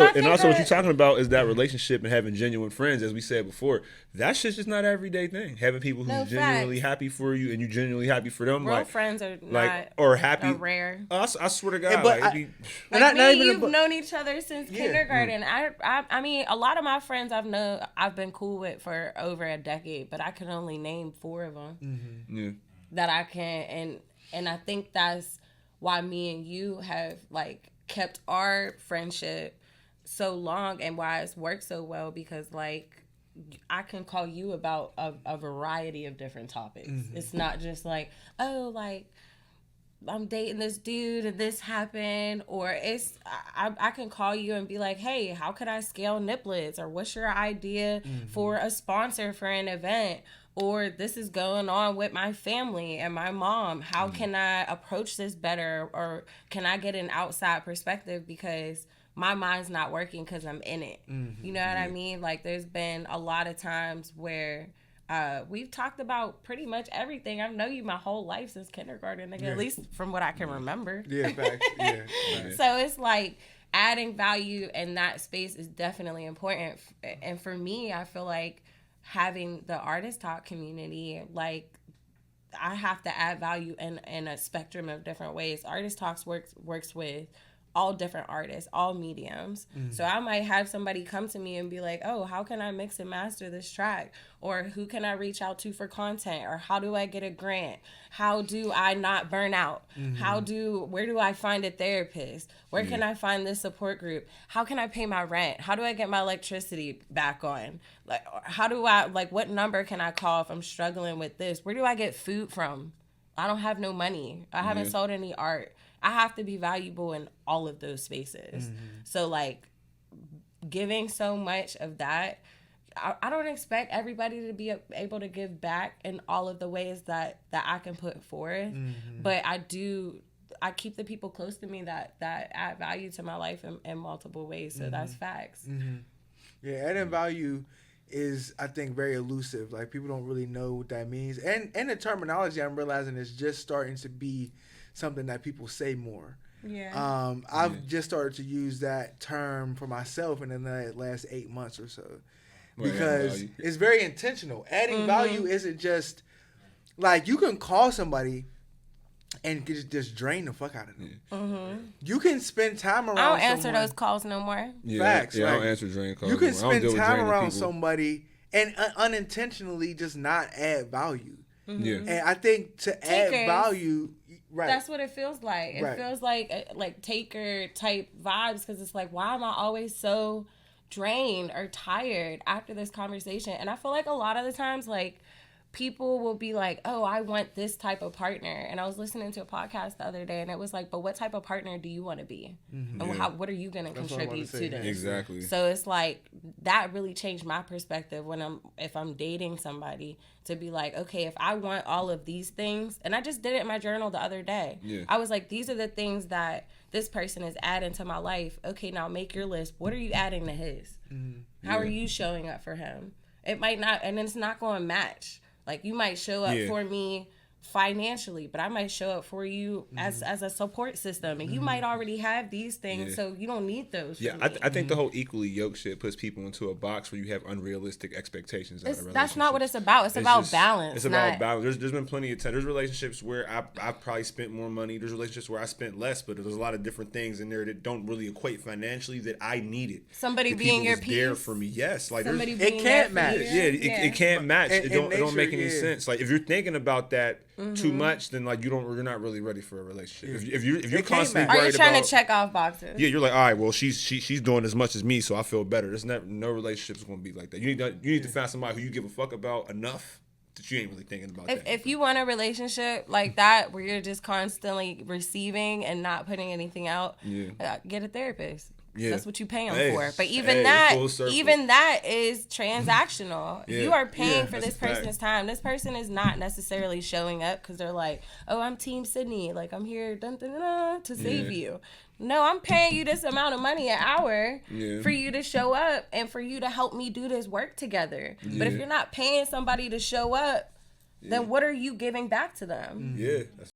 And also, what you're talking about is that relationship and having genuine friends, as we said before. That shit's just not an everyday thing. Having people who's genuinely happy for you and you genuinely happy for them. Real friends are not or happy. Are rare. I swear to God, you've known each other since kindergarten. I mean, a lot of my friends I've been cool with for over a decade, but I can only name 4 of them that I can, and I think that's why me and you have like kept our friendship so long and why it's worked so well, because like I can call you about a variety of different topics. It's not just like, oh, like I'm dating this dude and this happened, or I can call you and be like, hey, how could I scale niplets, or what's your idea for a sponsor for an event, or this is going on with my family and my mom, how can I approach this better, or can I get an outside perspective because my mind's not working because I'm in it. You know what I mean? Like there's been a lot of times where we've talked about pretty much everything. I've known you my whole life since kindergarten, at least from what I can remember. Yeah, facts. Yeah. So it's like adding value in that space is definitely important. And for me, I feel like having the Artist Talk community, like I have to add value in a spectrum of different ways. Artist Talks works with all different artists, all mediums. So I might have somebody come to me and be like, oh, how can I mix and master this track? Or who can I reach out to for content? Or how do I get a grant? How do I not burn out? Where do I find a therapist? Where can I find this support group? How can I pay my rent? How do I get my electricity back on? Like, what number can I call if I'm struggling with this? Where do I get food from? I don't have no money. I haven't sold any art. I have to be valuable in all of those spaces. So like giving so much of that, I don't expect everybody to be able to give back in all of the ways that I can put forth. But I keep the people close to me that add value to my life in multiple ways. So that's facts. Yeah, adding value is, I think, very elusive. Like people don't really know what that means. And the terminology, I'm realizing, is just starting to be something that people say more. I've just started to use that term for myself in the last 8 months or so, because it's very intentional. Adding value isn't just like you can call somebody and just drain the fuck out of them. You can spend time around. I don't answer those calls no more. Facts. I don't answer drain calls. You can spend time around somebody and unintentionally just not add value. And I think to add value. Right. That's what it feels like. It feels like taker type vibes, because it's like, why am I always so drained or tired after this conversation? And I feel like a lot of the times, like, people will be like, oh, I want this type of partner. And I was listening to a podcast the other day, and it was like, but what type of partner do you want to be? And what are you going to contribute to this? Exactly. So it's like, that really changed my perspective if I'm dating somebody, to be like, okay, if I want all of these things, and I just did it in my journal the other day. I was like, these are the things that this person is adding to my life. Okay, now make your list. What are you adding to his? How are you showing up for him? It might not, and it's not going to match. Like, you might show up for me financially, but I might show up for you as a support system, and you might already have these things, so you don't need those. I think the whole equally yoked shit puts people into a box where you have unrealistic expectations. That's not what it's about. It's about balance. It's about balance. There's been plenty of time. There's relationships where I've probably spent more money. There's relationships where I spent less, but there's a lot of different things in there that don't really equate financially that I needed. Somebody being your piece there for me. Yes, like it can't match. It can't match. It don't make any sense. Like if you're thinking about that too much, then like you're not really ready for a relationship. If you're constantly worried about, are you trying to check off boxes? Yeah, you're like, all right, well she's doing as much as me, so I feel better. There's no relationship's gonna be like that. You need to find somebody who you give a fuck about enough that you ain't really thinking about that. If you want a relationship like that where you're just constantly receiving and not putting anything out, get a therapist. Yeah. That's what you pay them for. But even that is transactional. You are paying for this person's time. This person is not necessarily showing up because they're like, oh, I'm Team Sydney. Like, I'm here to save you. No, I'm paying you this amount of money an hour for you to show up and for you to help me do this work together. But if you're not paying somebody to show up, then what are you giving back to them? Yeah.